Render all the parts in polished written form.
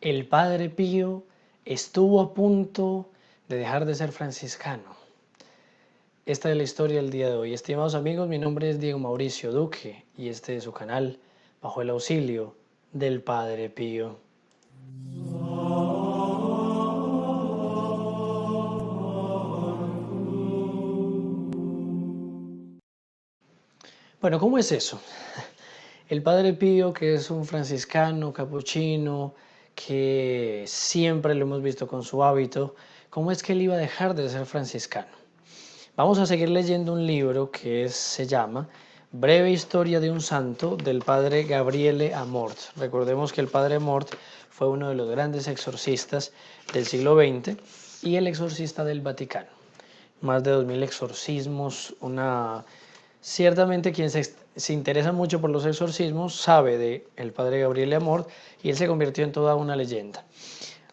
El Padre Pío estuvo a punto de dejar de ser franciscano. Esta es la historia del día de hoy. Estimados amigos, mi nombre es Diego Mauricio Duque y este es su canal Bajo el Auxilio del Padre Pío. Bueno, ¿cómo es eso? El Padre Pío, que es un franciscano capuchino, que siempre lo hemos visto con su hábito, ¿cómo es que él iba a dejar de ser franciscano? Vamos a seguir leyendo un libro que se llama Breve Historia de un Santo del Padre Gabriele Amort. Recordemos que el Padre Amort fue uno de los grandes exorcistas del siglo XX y el exorcista del Vaticano. Más de 2000 exorcismos, Ciertamente quien se interesa mucho por los exorcismos sabe de el Padre Gabriele Amort y él se convirtió en toda una leyenda.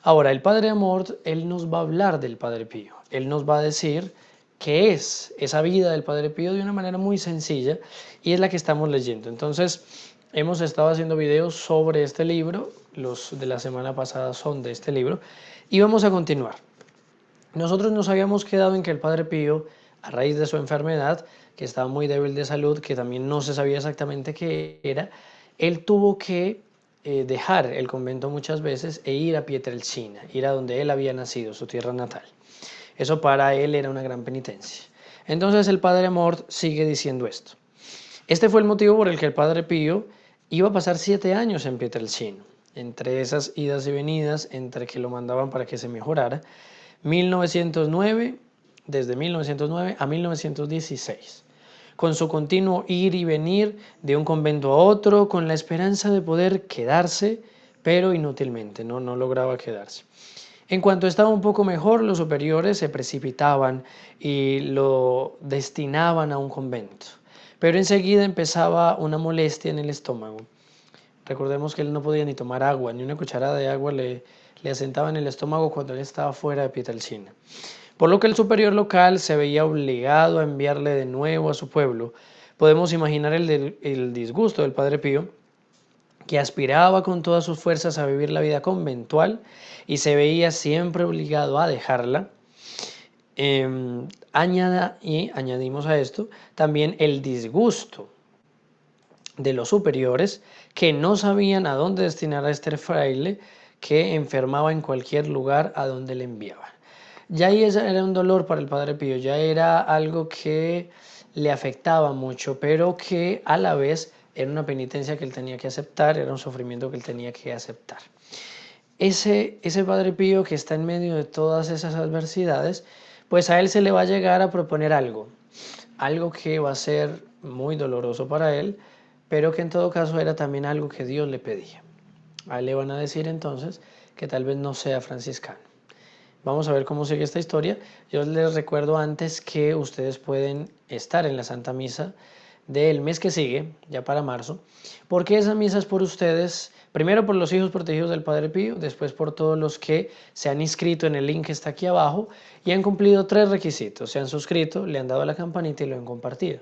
Ahora, el Padre Amort, él nos va a hablar del Padre Pío. Él nos va a decir qué es esa vida del Padre Pío de una manera muy sencilla y es la que estamos leyendo. Entonces, hemos estado haciendo videos sobre este libro, los de la semana pasada son de este libro, y vamos a continuar. Nosotros nos habíamos quedado en que el Padre Pío, a raíz de su enfermedad, que estaba muy débil de salud, que también no se sabía exactamente qué era, él tuvo que dejar el convento muchas veces e ir a Pietrelcina, ir a donde él había nacido, su tierra natal. Eso para él era una gran penitencia. Entonces el Padre Amort sigue diciendo esto. Este fue el motivo por el que el Padre Pío iba a pasar 7 años en Pietrelcina. Entre esas idas y venidas, entre que lo mandaban para que se mejorara, 1909, desde 1909 a 1916, con su continuo ir y venir de un convento a otro, con la esperanza de poder quedarse, pero inútilmente, no lograba quedarse. En cuanto estaba un poco mejor, los superiores se precipitaban y lo destinaban a un convento. Pero enseguida empezaba una molestia en el estómago. Recordemos que él no podía ni tomar agua, ni una cucharada de agua le asentaba en el estómago cuando él estaba fuera de Pietrelcina. Por lo que el superior local se veía obligado a enviarle de nuevo a su pueblo. Podemos imaginar el disgusto del Padre Pío, que aspiraba con todas sus fuerzas a vivir la vida conventual y se veía siempre obligado a dejarla. Añadimos a esto también el disgusto de los superiores que no sabían a dónde destinar a este fraile que enfermaba en cualquier lugar a donde le enviaban. Ya ahí era un dolor para el Padre Pío, ya era algo que le afectaba mucho, pero que a la vez era una penitencia que él tenía que aceptar, era un sufrimiento que él tenía que aceptar. Ese Padre Pío que está en medio de todas esas adversidades, pues a él se le va a llegar a proponer algo que va a ser muy doloroso para él, pero que en todo caso era también algo que Dios le pedía. A él le van a decir entonces que tal vez no sea franciscano. Vamos a ver cómo sigue esta historia. Yo les recuerdo antes que ustedes pueden estar en la Santa Misa del mes que sigue, ya para marzo, porque esa misa es por ustedes, primero por los hijos protegidos del Padre Pío, después por todos los que se han inscrito en el link que está aquí abajo y han cumplido 3 requisitos. Se han suscrito, le han dado a la campanita y lo han compartido.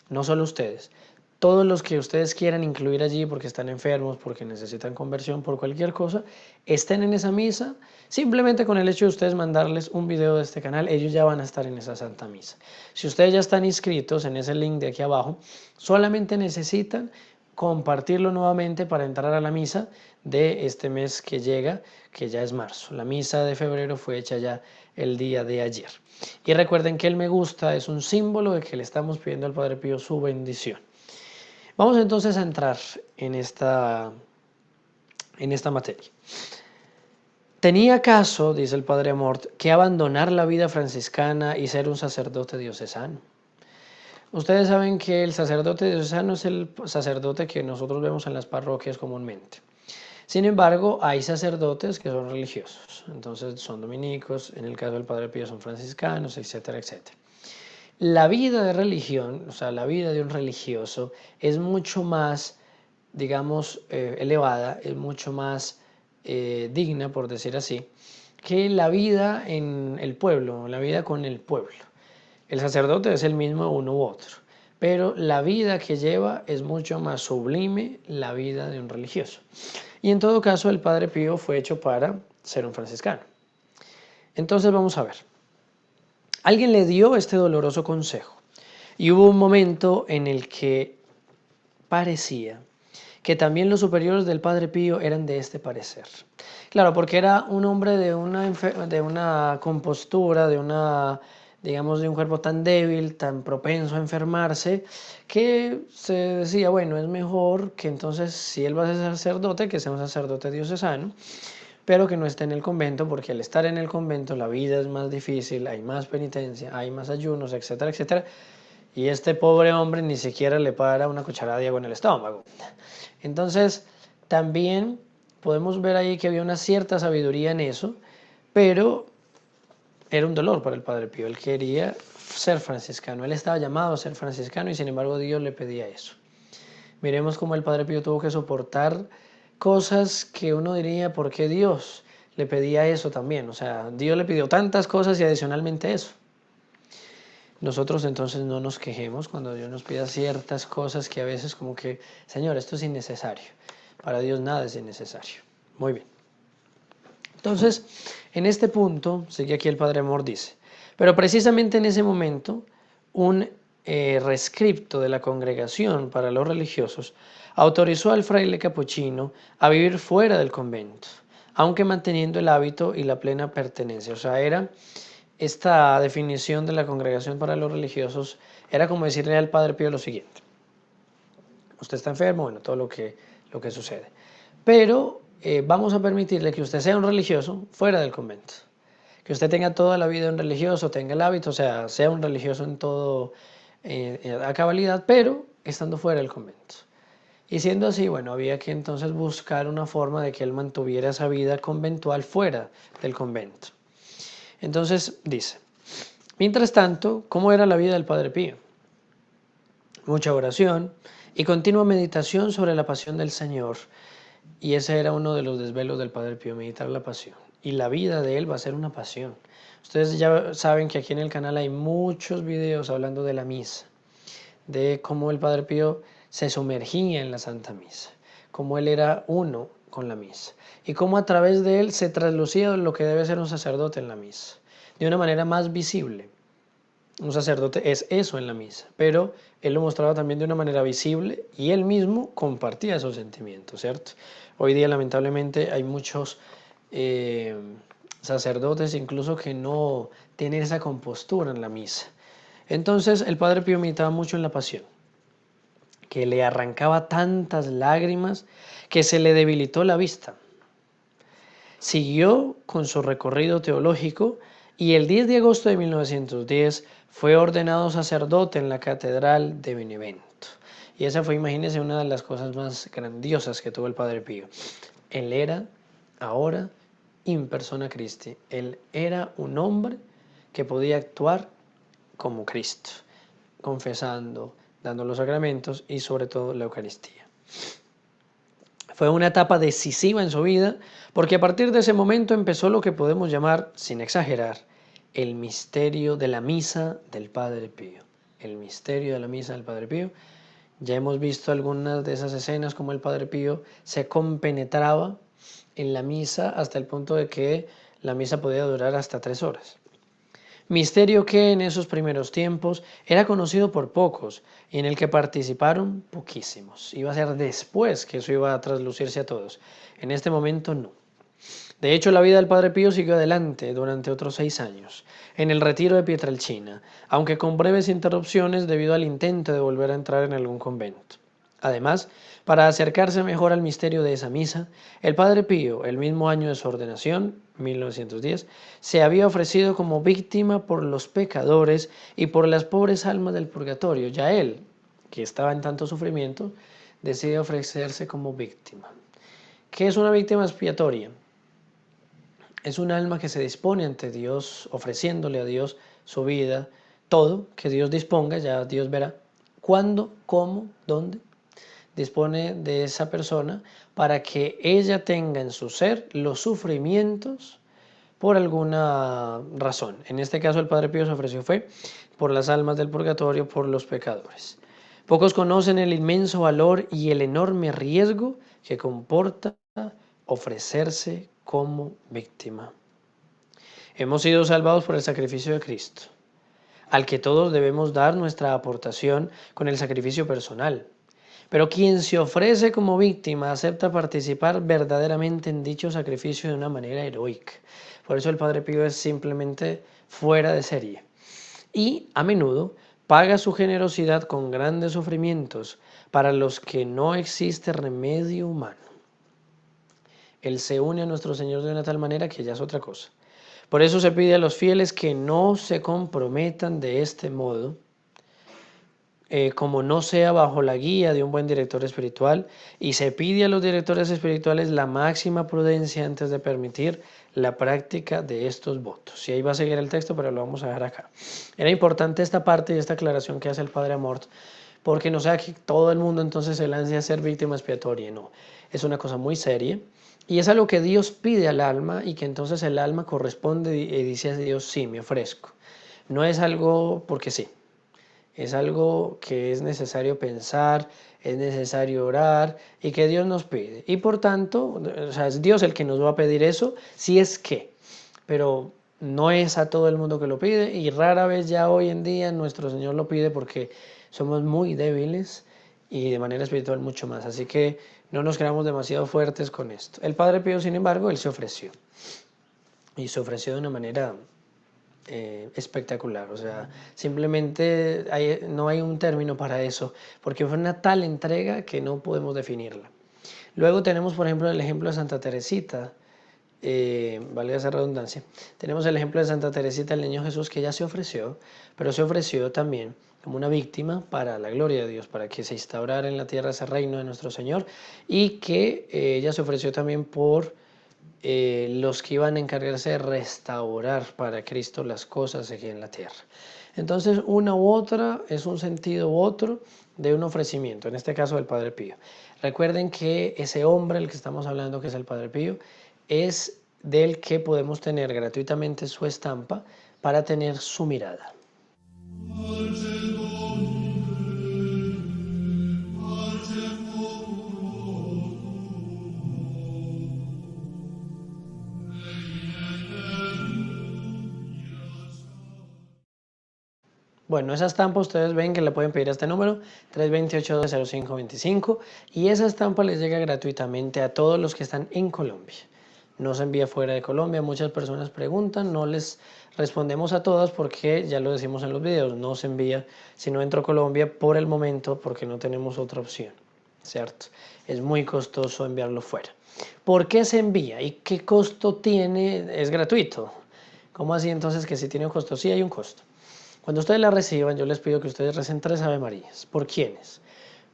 No solo ustedes, todos los que ustedes quieran incluir allí porque están enfermos, porque necesitan conversión, por cualquier cosa, estén en esa misa. Simplemente con el hecho de ustedes mandarles un video de este canal, ellos ya van a estar en esa Santa Misa. Si ustedes ya están inscritos en ese link de aquí abajo, solamente necesitan compartirlo nuevamente para entrar a la misa de este mes que llega, que ya es marzo. La misa de febrero fue hecha ya el día de ayer. Y recuerden que el me gusta es un símbolo de que le estamos pidiendo al Padre Pío su bendición. Vamos entonces a entrar en esta materia. ¿Tenía caso, dice el Padre Amort, que abandonar la vida franciscana y ser un sacerdote diocesano? Ustedes saben que el sacerdote diocesano es el sacerdote que nosotros vemos en las parroquias comúnmente. Sin embargo, hay sacerdotes que son religiosos, entonces son dominicos, en el caso del Padre Pío son franciscanos, etcétera, etcétera. La vida de religión, o sea, la vida de un religioso es mucho más, digamos, elevada, es mucho más digna, por decir así, que la vida en el pueblo, la vida con el pueblo. El sacerdote es el mismo uno u otro, pero la vida que lleva es mucho más sublime la vida de un religioso. y en todo caso el Padre Pío fue hecho para ser un franciscano. Entonces vamos a ver. Alguien le dio este doloroso consejo y hubo un momento en el que parecía que también los superiores del Padre Pío eran de este parecer. Claro, porque era un hombre de una compostura, digamos, de un cuerpo tan débil, tan propenso a enfermarse, que se decía, bueno, es mejor que entonces, si él va a ser sacerdote, que sea un sacerdote diocesano, pero que no esté en el convento, porque al estar en el convento la vida es más difícil, hay más penitencia, hay más ayunos, etcétera, etcétera, y este pobre hombre ni siquiera le para una cucharada de agua en el estómago. Entonces, también podemos ver ahí que había una cierta sabiduría en eso, pero era un dolor para el Padre Pío. Él quería ser franciscano, él estaba llamado a ser franciscano y sin embargo Dios le pedía eso. Miremos cómo el Padre Pío tuvo que soportar cosas que uno diría, ¿por qué Dios le pedía eso también? O sea, Dios le pidió tantas cosas y adicionalmente eso. Nosotros entonces no nos quejemos cuando Dios nos pida ciertas cosas que a veces como que, Señor, esto es innecesario. Para Dios nada es innecesario. Muy bien. Entonces, en este punto, sigue aquí el Padre Amor, dice, pero precisamente en ese momento, un rescripto de la Congregación para los Religiosos autorizó al fraile capuchino a vivir fuera del convento, aunque manteniendo el hábito y la plena pertenencia. O sea, era esta definición de la Congregación para los Religiosos, era como decirle al Padre Pío lo siguiente: usted está enfermo, bueno, todo lo que sucede, pero vamos a permitirle que usted sea un religioso fuera del convento, que usted tenga toda la vida un religioso, tenga el hábito, o sea un religioso en todo, a cabalidad, pero estando fuera del convento. Y siendo así, bueno, había que entonces buscar una forma de que él mantuviera esa vida conventual fuera del convento. Entonces dice, mientras tanto, ¿cómo era la vida del Padre Pío? Mucha oración y continua meditación sobre la pasión del Señor. Y ese era uno de los desvelos del Padre Pío, meditar la pasión. Y la vida de él va a ser una pasión. Ustedes ya saben que aquí en el canal hay muchos videos hablando de la misa, de cómo el Padre Pío se sumergía en la Santa Misa, cómo él era uno con la misa y cómo a través de él se traslucía lo que debe ser un sacerdote en la misa, de una manera más visible. Un sacerdote es eso en la misa, pero él lo mostraba también de una manera visible y él mismo compartía esos sentimientos, ¿cierto? Hoy día lamentablemente hay muchos sacerdotes incluso que no tienen esa compostura en la misa. Entonces el Padre Pío meditaba mucho en la pasión, que le arrancaba tantas lágrimas que se le debilitó la vista. Siguió con su recorrido teológico y el 10 de agosto de 1910 fue ordenado sacerdote en la Catedral de Benevento. Y esa fue, imagínense, una de las cosas más grandiosas que tuvo el Padre Pío. Él era ahora in persona Christi. Él era un hombre que podía actuar como Cristo, confesando, dando los sacramentos y sobre todo la Eucaristía. Fue una etapa decisiva en su vida, porque a partir de ese momento empezó lo que podemos llamar, sin exagerar, el misterio de la misa del Padre Pío. El misterio de la misa del Padre Pío. Ya hemos visto algunas de esas escenas como el Padre Pío se compenetraba en la misa hasta el punto de que la misa podía durar hasta 3 horas. Misterio que en esos primeros tiempos era conocido por pocos y en el que participaron poquísimos. Iba a ser después que eso iba a traslucirse a todos. En este momento no. De hecho, la vida del Padre Pío siguió adelante durante otros 6 años, en el retiro de Pietrelcina, aunque con breves interrupciones debido al intento de volver a entrar en algún convento. Además, para acercarse mejor al misterio de esa misa, el Padre Pío, el mismo año de su ordenación, 1910, se había ofrecido como víctima por los pecadores y por las pobres almas del purgatorio. Ya él, que estaba en tanto sufrimiento, decide ofrecerse como víctima. ¿Qué es una víctima expiatoria? Es un alma que se dispone ante Dios, ofreciéndole a Dios su vida, todo que Dios disponga, ya Dios verá cuándo, cómo, dónde. Dispone de esa persona para que ella tenga en su ser los sufrimientos por alguna razón. En este caso el Padre Pío se ofreció fue por las almas del purgatorio, por los pecadores. Pocos conocen el inmenso valor y el enorme riesgo que comporta ofrecerse como víctima. Hemos sido salvados por el sacrificio de Cristo, al que todos debemos dar nuestra aportación con el sacrificio personal. Pero quien se ofrece como víctima acepta participar verdaderamente en dicho sacrificio de una manera heroica. Por eso el Padre Pío es simplemente fuera de serie. Y a menudo paga su generosidad con grandes sufrimientos para los que no existe remedio humano. Él se une a nuestro Señor de una tal manera que ya es otra cosa. Por eso se pide a los fieles que no se comprometan de este modo, como no sea bajo la guía de un buen director espiritual, y se pide a los directores espirituales la máxima prudencia antes de permitir la práctica de estos votos. Y ahí va a seguir el texto, pero lo vamos a dejar acá. Era importante esta parte y esta aclaración que hace el Padre Amort, porque no sea que todo el mundo entonces se lance a ser víctima expiatoria, no. Es una cosa muy seria y es algo que Dios pide al alma y que entonces el alma corresponde y dice a Dios, sí, me ofrezco. No es algo porque sí. Es algo que es necesario pensar, es necesario orar y que Dios nos pide. Y por tanto, o sea, es Dios el que nos va a pedir eso, si es que, pero no es a todo el mundo que lo pide y rara vez ya hoy en día nuestro Señor lo pide porque somos muy débiles y de manera espiritual mucho más. Así que no nos creamos demasiado fuertes con esto. El Padre Pío, sin embargo, él se ofreció. Y se ofreció de una manera espectacular, o sea, simplemente no hay un término para eso, porque fue una tal entrega que no podemos definirla. Luego tenemos, por ejemplo, el ejemplo de Santa Teresita, valga esa redundancia, tenemos el ejemplo de Santa Teresita, el Niño Jesús, que ya se ofreció, pero se ofreció también como una víctima para la gloria de Dios, para que se instaurara en la tierra ese reino de nuestro Señor, y que ella se ofreció también por los que iban a encargarse de restaurar para Cristo las cosas aquí en la tierra. Entonces, una u otra es un sentido u otro de un ofrecimiento, en este caso del Padre Pío. Recuerden que ese hombre, el que estamos hablando, que es el Padre Pío, es del que podemos tener gratuitamente su estampa para tener su mirada. Bueno, esa estampa ustedes ven que le pueden pedir a este número 328-0525 y esa estampa les llega gratuitamente a todos los que están en Colombia. No se envía fuera de Colombia, muchas personas preguntan, no les respondemos a todas porque ya lo decimos en los videos, no se envía sino dentro de Colombia por el momento porque no tenemos otra opción, ¿cierto? Es muy costoso enviarlo fuera. ¿Por qué se envía y qué costo tiene? Es gratuito. ¿Cómo así entonces que si tiene un costo? Sí hay un costo. Cuando ustedes la reciban, yo les pido que ustedes recen 3 Ave Marías. ¿Por quiénes?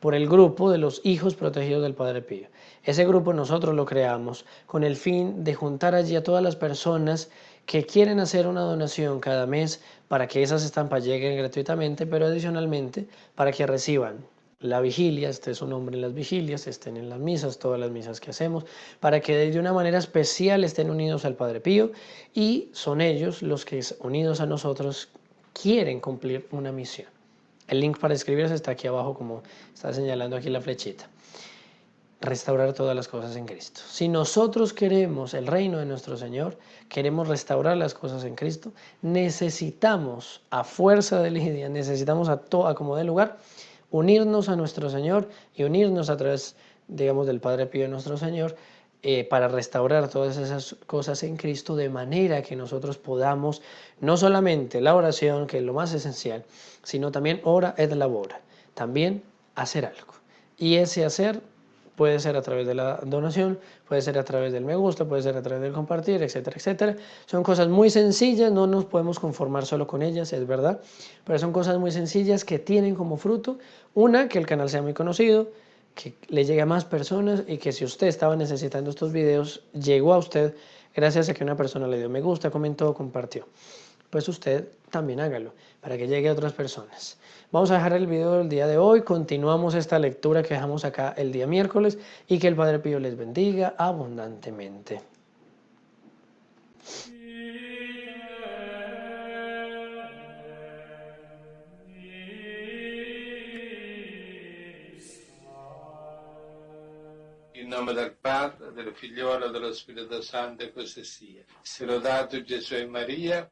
Por el grupo de los hijos protegidos del Padre Pío. Ese grupo nosotros lo creamos con el fin de juntar allí a todas las personas que quieren hacer una donación cada mes para que esas estampas lleguen gratuitamente, pero adicionalmente para que reciban la vigilia, este es un nombre en las vigilias, estén en las misas, todas las misas que hacemos, para que de una manera especial estén unidos al Padre Pío y son ellos los que unidos a nosotros quieren cumplir una misión. El link para inscribirse está aquí abajo, como está señalando aquí la flechita. Restaurar todas las cosas en Cristo. Si nosotros queremos el reino de nuestro Señor, queremos restaurar las cosas en Cristo, necesitamos a fuerza de lidia, necesitamos a como de lugar, unirnos a nuestro Señor y unirnos a través, digamos, del Padre Pío de nuestro Señor, para restaurar todas esas cosas en Cristo de manera que nosotros podamos no solamente la oración, que es lo más esencial, sino también ora et labora, también hacer algo. Y ese hacer puede ser a través de la donación, puede ser a través del me gusta, puede ser a través del compartir, etcétera, etcétera. Son cosas muy sencillas, no nos podemos conformar solo con ellas, es verdad, pero son cosas muy sencillas que tienen como fruto, una, que el canal sea muy conocido, que le llegue a más personas y que si usted estaba necesitando estos videos, llegó a usted gracias a que una persona le dio me gusta, comentó, compartió. Pues usted también hágalo para que llegue a otras personas. Vamos a dejar el video del día de hoy, continuamos esta lectura que dejamos acá el día miércoles y que el Padre Pío les bendiga abundantemente. nome del Padre, del Figliolo e dello Spirito Santo, e così sia. Sia lodato Gesù e Maria.